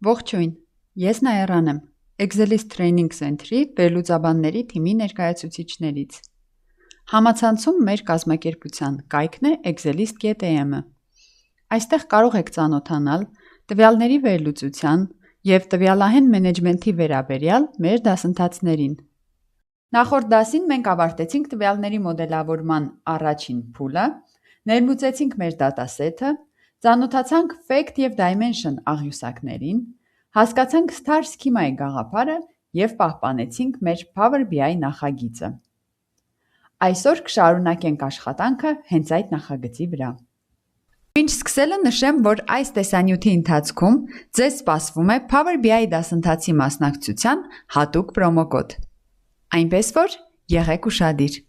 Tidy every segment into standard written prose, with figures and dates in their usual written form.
Ողջույն, ես Նաիռան եմ, Excelist Training Center-ի վերլուծաբանների թիմի ներկայացուցիչներից։ Համացանցում մեր կազմակերպության կայքն է excelist.am-ը։ Այստեղ կարող եք ծանոթանալ տվյալների վերլուծության և տվյալահեն մենեջմենթի վերաբերյալ մեր դասընթացներին։ Նախորդ դասին մենք ավարտեցինք տվյալների մոդելավորման առաջին փուլը, ներմուծեցինք մեր դատասեթը, ծանոթացանք fact և dimension աղյուսակներին, հասկացանք star schema-ի գաղափարը և պահպանեցինք մեր Power BI նախագիծը։ Այսօր կշարունակենք աշխատանքը հենց այդ նախագծի վրա։ Մինչ սկսելը նշեմ, որ այս տեսանյութի ընթացքում ձեզ սպասվում է Power BI դասընթացի մասնակցության հատուկ պրոմոկոդ։ Այնպես որ եղեք ուշադիր։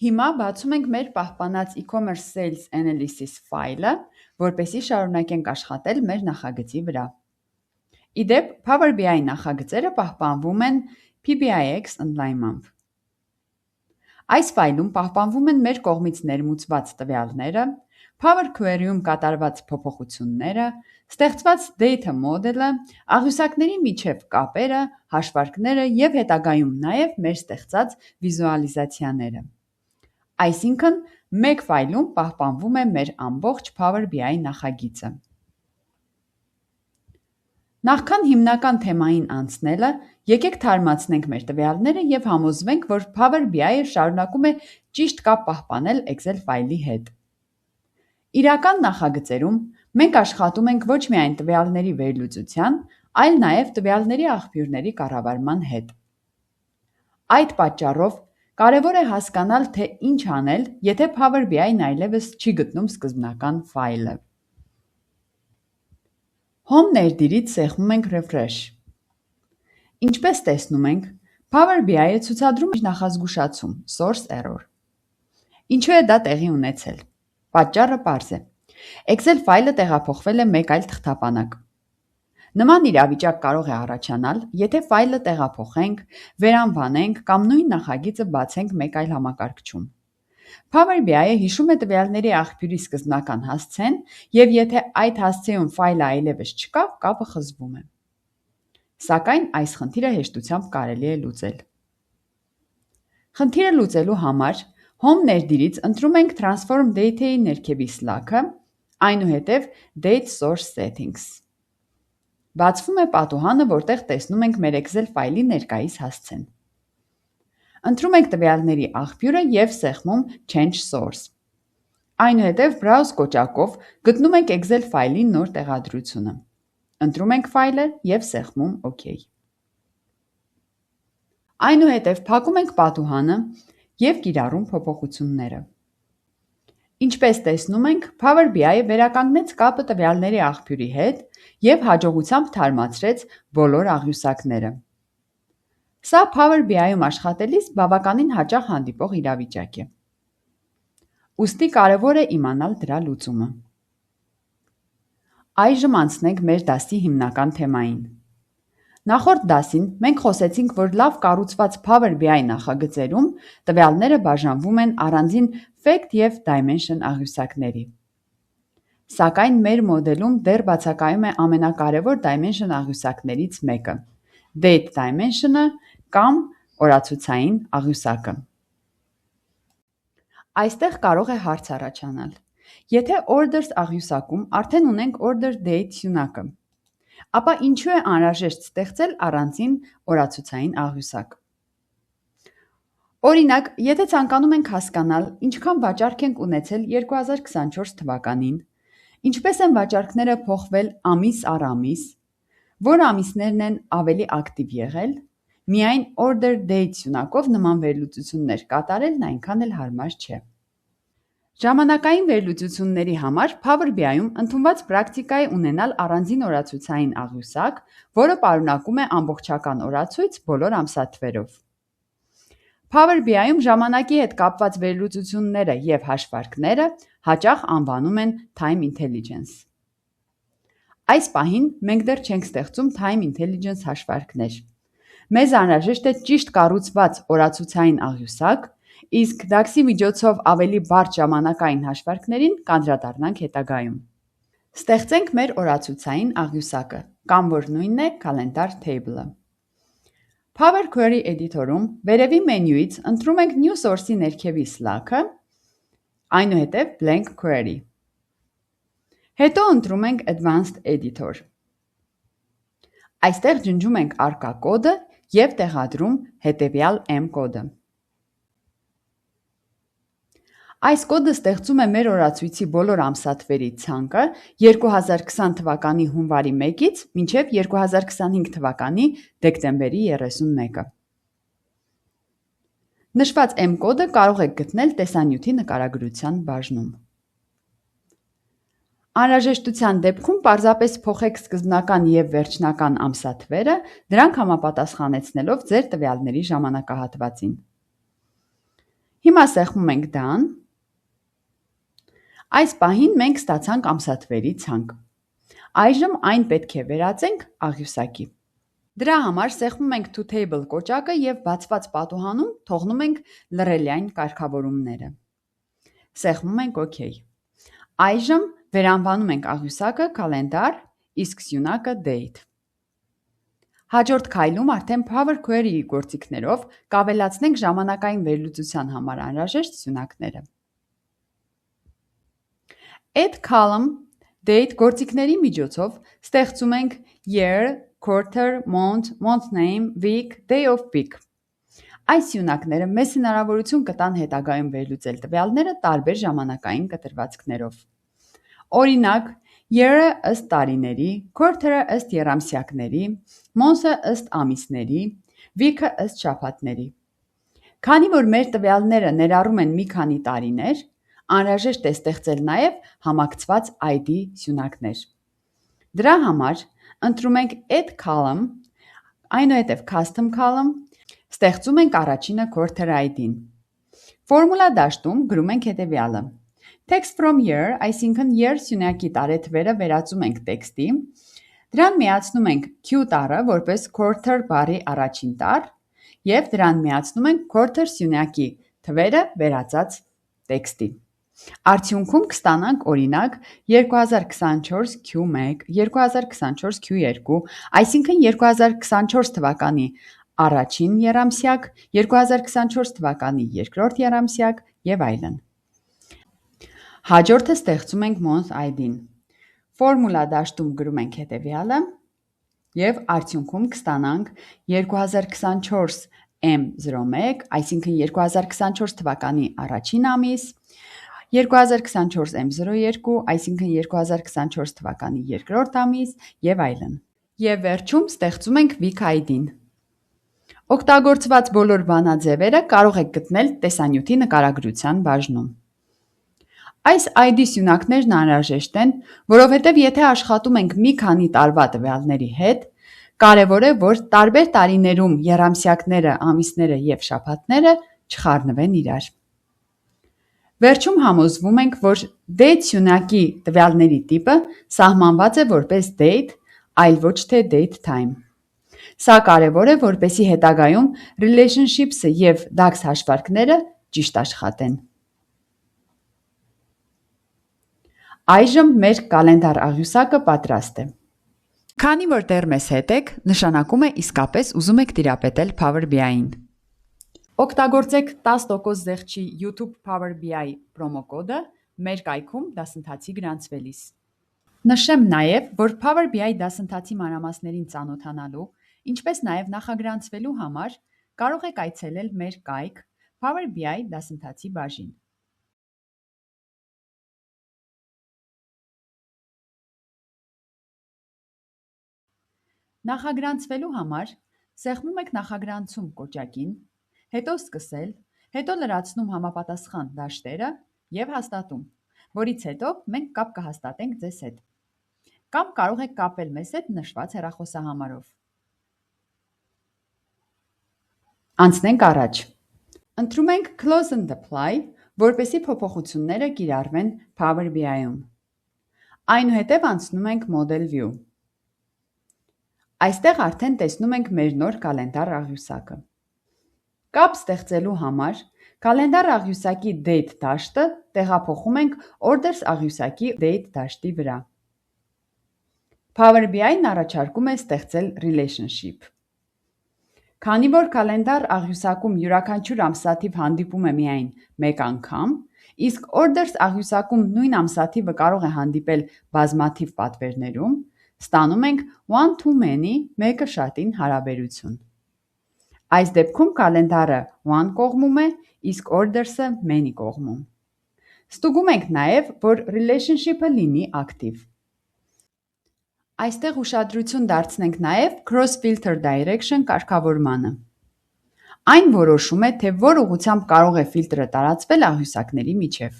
Հիմա բացում ենք մեր պահպանած e-commerce sales analysis ֆայլը, որպեսզի շարունակենք աշխատել մեր նախագծի վրա։ Իդեպ, Power BI նախագծերը պահպանվում են PBIX ընդլայնմամբ։ Այս ֆայլում պահպանվում են մեր կողմից ներմուծված տվյալները, Power Query-ում կատարված փոփոխությունները, ստեղծված data model-ը, աղյուսակների միջև կապերը, հաշվարկները և հետագայում նաև մեր ստեղծած վիզուալիզացիաները։ Այսինքն, մեկ ֆայլում պահպանվում է մեր ամբողջ Power BI նախագիծը։ Նախքան հիմնական թեմային անցնելը, եկեք թարմացնենք մեր տվյալները և համոզվենք, որ Power BI-ը շարունակում է ճիշտ կապ պահպանել Excel ֆայլի հետ։ Իրական նախագծերում մենք աշխատում ենք ոչ միայն տվյալների վերլուծության, այլ նաև տվյալների աղբյուրների կառավարման հետ։ Այդ պատճառով կարևոր է հասկանալ, թե ինչ անել, եթե Power BI-ն այլևս չի գտնում սկզբնական ֆայլը։ Home ներդիրից սեղմում ենք Refresh։ Ինչպես տեսնում ենք, Power BI-ը ցուցադրում է նախազգուշացում Source Error։ Ինչու է դա տեղի ունեցել։ Պատճառը պարզ է։ Excel ֆայլը տեղափոխվել է մեկ այլ թղթապանակ։ Նման իրավիճակ կարող է առաջանալ, եթե ֆայլը տեղափոխենք, վերանվանենք կամ նույն նախագիծը բացենք մեկ այլ համակարգչում։ Power BI-ը հիշում է տվյալների աղբյուրի սկզբնական հասցեն և եթե այդ հասցեում ֆայլը այլևս չկա, կապը խզվում է։ Սակայն այս խնդիրը հեշտությամբ կարելի է լուծել։ Խնդիրը լուծելու համար Home ներդիրից ընտրում ենք Transform Data-ի ներքևի սլաքը, այնուհետև Date Source Settings։ Բացվում է պատուհանը, որտեղ տեսնում ենք մեր Excel ֆայլի ներկայիս հասցեն։ Ընտրում ենք տվյալների աղբյուրը և սեղմում Change Source։ Այնուհետև Browse կոճակով գտնում ենք Excel ֆայլի նոր տեղադրությունը։ Ընտրում ենք ֆայլը և սեղմում OK։ Այնուհետև փակում ենք պատուհանը և կիրառում փոփոխությունները։ Ինչպես տեսնում ենք, Power BI-ը վերականգնեց կապը տվյալների աղբյուրի հետ և հաջողությամբ թարմացրեց բոլոր աղյուսակները։ Սա Power BI-ում աշխատելիս բավականին հաճախ հանդիպող իրավիճակ է։ Ուստի կարևոր է իմանալ դրա լուծումը։ Այժմ անցնենք մեր դասի հիմնական թեմային։ Նախորդ դասին մենք խոսեցինք, որ լավ կառուցված Power BI նախագծերում տվյալները բաժանվում են առանձին fact և dimension աղյուսակների։ Սակայն մեր մոդելում դեռ բացակայում է ամենակարևոր dimension աղյուսակներից մեկը՝ date dimension-ը կամ օրացուցային աղյուսակը։ Այստեղ կարող է հարց առաջանալ։ Եթե Orders աղյուսակում արդեն ունենք Order Date սյունակը, ապա ինչու է անհրաժեշտ ստեղծել առանձին օրացուցային աղյուսակ։ Օրինակ, եթե ցանկանում ենք հասկանալ, ինչքան վաճառք ենք ունեցել 2024 թվականին, ինչպես են վաճառքները փոխվել ամիս առ ամիս, որ ամիսներն են ավելի ակտիվ եղել, միայն Order Date սյունակով նման վերլուծություններ կատարելն այնքան էլ հարմար չէ։ Ժամանակային վերլուծությունների համար Power BI-ում ընդունված պրակտիկա է ունենալ առանձին օրացուցային աղյուսակ, որը պարունակում է ամբողջական օրացույց բոլոր ամսաթվերով։ Power BI-ում ժամանակի հետ կապված վերլուծությունները և հաշվարկները հաճախ անվանում են Time Intelligence։ Այս պահին մենք դեռ չենք ստեղծում Time Intelligence հաշվարկներ։ Մեզ անհրաժեշտ է ճիշտ կառուցված օրացուցային աղյուսակ, իսկ DAX-ի միջոցով ավելի բարդ ժամանակային հաշվարկներին կանդրադառնանք հետագայում։ Ստեղծենք մեր օրացուցային աղյուսակը, կամ որ նույնն է Calendar Table-ը։ Power Query Editor-ում վերևի մենյուից ընտրում ենք New Source-ի ներքևի Slack-ը, այնուհետև Blank Query։ Հետո ընտրում ենք Advanced Editor։ Այստեղ ջնջում ենք առկա կոդը և տեղադրում հետևյալ M կոդը։ Այս կոդը ստեղծում է մեր օրացույցի բոլոր ամսաթվերի ցանկը 2020 թվականի հունվարի 1-ից մինչև 2025 թվականի դեկտեմբերի 31-ը։ Նշված M կոդը կարող եք գտնել տեսանյութի նկարագրության բաժնում։ Անհրաժեշտության դեպքում պարզապես փոխեք սկզբնական և վերջնական ամսաթվերը, դրանք համապատասխանեցնելով ձեր տվյալների ժամանակահատվածին։ Հիմա սեղմում ենք Done։ Այս պահին մենք ստացանք ամսաթվերի ցանկ։ Այժմ այն պետք է վերածենք աղյուսակի։ Դրա համար սեղմում ենք To Table կոճակը և բացված պատուհանում թողնում ենք լռելային կարգավորումները։ Սեղմում ենք OK։ Այժմ վերանվանում ենք աղյուսակը Calendar, իսկ սյունակը Date։ Հաջորդ քայլում արդեն Power Query-ի գործիքներով կավելացնենք ժամանակային վերլուծության համար անհրաժեշտ սյունակները։ Add Column, Date գործիքների միջոցով ստեղծում ենք Year, Quarter, Month, Month Name, Week, Day of Week։ Այս սյունակները մեզ հնարավորություն կտան հետագայում վերլուծել տվյալները տարբեր ժամանակային կտրվածքներով։ Օրինակ, Year-ը ըստ տարիների, Quarter-ը ըստ եռամսյակների, Month-ը ըստ ամիսների, Week-ը ըստ շաբաթների։ Քանի որ մեր տվյալները ներառում են մի քանի տարիներ, անհրաժեշտ է ստեղծել նաև համակցված ID սյունակներ։ Դրա համար ընտրում ենք Add Column, այնուհետև Custom Column, ստեղծում ենք առաջինը Quarter ID-ն։ Ֆորմուլա դաշտում գրում ենք հետևյալը. Text from year, այսինքն year սյունակի տարեթվերը վերածում ենք տեքստի, դրան միացնում ենք Q տառը որպես quarter բառի առաջին տառ և դրան միացնում ենք quarter սյունակի թվերը վերածած տեքստի։ Արդյունքում կստանանք օրինակ 2024 Q1, 2024 Q2, այսինքն 2024 թվականի առաջին եռամսյակ, 2024 թվականի երկրորդ եռամսյակ և այլն։ Հաջորդը ստեղծում ենք Month ID-ն։ Ֆորմուլա դաշտում գրում ենք հետևյալը և արդյունքում կստանանք 2024 M01, այսինքն 2024 թվականի առաջին ամիս, 2024 M02, այսինքն 2024 թվականի երկրորդ ամիս և այլն։ Եվ վերջում ստեղծում ենք Week ID-ն։ Օգտագործված բոլոր բանաձևերը կարող եք գտնել տեսանյութի նկարագրության բաժնում։ Այս ID սյունակներն անհրաժեշտ են, որովհետև եթե աշխատում ենք մի քանի տարվա տվյալների հետ, կարևոր է, որ տարբեր տարիներում եռամսյակները, ամիսները և շաբաթները չխառնվեն իրար։ Վերջում համոզվում ենք, որ Date սյունակի տվյալների տիպը սահմանված է որպես Date, այլ ոչ թե Date Time։ Սա կարևոր է, որպեսզի հետագայում Relationships-ը և DAX հաշվարկները ճիշտ աշխատեն։ Այժմ մեր կալենդար աղյուսակը պատրաստ է։ Քանի որ դեռ մեզ հետ եք, նշանակում է իսկապես ուզում եք տիրապետել Power BI-ին։ Օգտագործեք 10% զեղչի YouTube Power BI պրոմոկոդը մեր կայքում դասընթացի գրանցվելիս։ Նշեմ նաև, որ Power BI դասընթացի մանրամասներին ծանոթանալու, ինչպես նաև նախագրանցվելու համար կարող եք այցելել մեր կայք Power BI դասընթացի բաժին։ Նախագրանցվելու համար սեղմում եք նախագրանցում կոճակին, հետո սկսել, հետո լրացնում համապատասխան դաշտերը և հաստատում, որից հետո մենք կապ կհաստատենք ձեզ հետ։ Կամ կարող եք կապվել մեզ հետ նշված հեռախոսահամարով։ Անցնենք առաջ։ Ընտրում ենք Close and Apply, որպեսզի փոփոխությունները կիրառվեն Power BI-ում։ Այնուհետև անցնում ենք Model View։ Այստեղ արդեն տեսնում ենք մեր նոր կալենդար աղյուսակը։ Կապ ստեղծելու համար կալենդար աղյուսակի Date դաշտը տեղափոխում ենք Orders աղյուսակի Date դաշտի վրա։ Power BI-ն առաջարկում է ստեղծել relationship։ Քանի որ կալենդար աղյուսակում յուրաքանչյուր ամսաթիվ հանդիպում է միայն մեկ անգամ, իսկ orders աղյուսակում նույն ամսաթիվը կարող է հանդիպել բազմաթիվ պատվերներում, ստանում ենք one-to-many մեկը շատին հարաբերություն։ Այս դեպքում կալենդարը one կողմում է, իսկ orders-ը many կողմում։ Ստուգում ենք նաև, որ relationship-ը լինի ակտիվ։ Այստեղ ուշադրություն դարձնենք նաև cross-filter direction կարգավորմանը։ Այն որոշում է, թե որ ուղղությամբ կարող է ֆիլտրը տարածվել աղյուսակների միջև։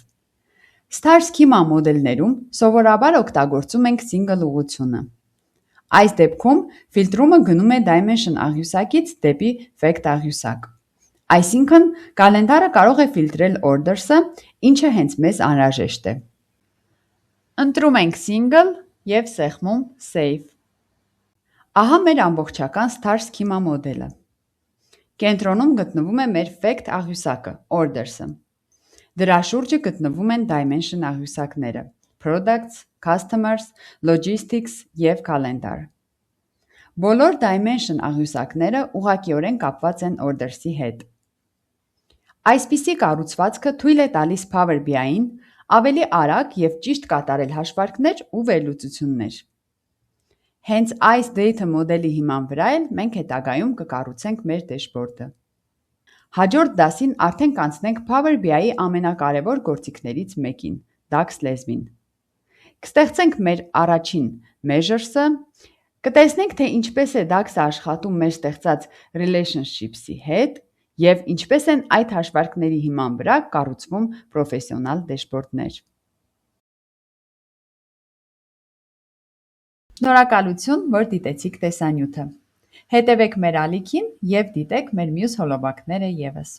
Star Schema մոդելներում սովորաբար օգտագործում ենք single ուղղությունը։ Այս դեպքում ֆիլտրումը գնում է dimension աղյուսակից դեպի fact աղյուսակ։ Այսինքն, կալենդարը կարող է ֆիլտրել orders-ը, ինչը հենց մեզ անհրաժեշտ է։ Ընտրում ենք single և սեղմում Save։ Ահա մեր ամբողջական Star Schema մոդելը։ Կենտրոնում գտնվում է մեր fact աղյուսակը, orders-ը։ Դրա շուրջը գտնվում են dimension աղյուսակները, products, customers, logistics և calendar։ Բոլոր dimension աղյուսակները ուղղակիորեն կապված են orders-ի հետ։ Այսպիսի կառուցվածքը թույլ է տալիս Power BI-ին ավելի արագ և ճիշտ կատարել հաշվարկներ ու վերլուծություններ։ Հենց այս data մոդելի հիման վրա էլ մենք հետագայում կկառուցենք մեր դեշբորդը։ Հաջորդ դասին արդեն կանցնենք Power BI-ի ամենակարևոր գործիքներից մեկին՝ DAX լեզվին։ Կստեղծենք մեր առաջին measures-ը, կտեսնենք, թե ինչպես է DAX-ը աշխատում մեր ստեղծած relationships-ի հետ և ինչպես են այդ հաշվարկների հիման վրա կառուցվում պրոֆեսիոնալ դեշբորդներ։ Շնորհակալություն, որ դիտեցիք տեսանյութը։ Հետևեք մեր ալիքին և դիտեք մեր մյուս հոլովակները ևս։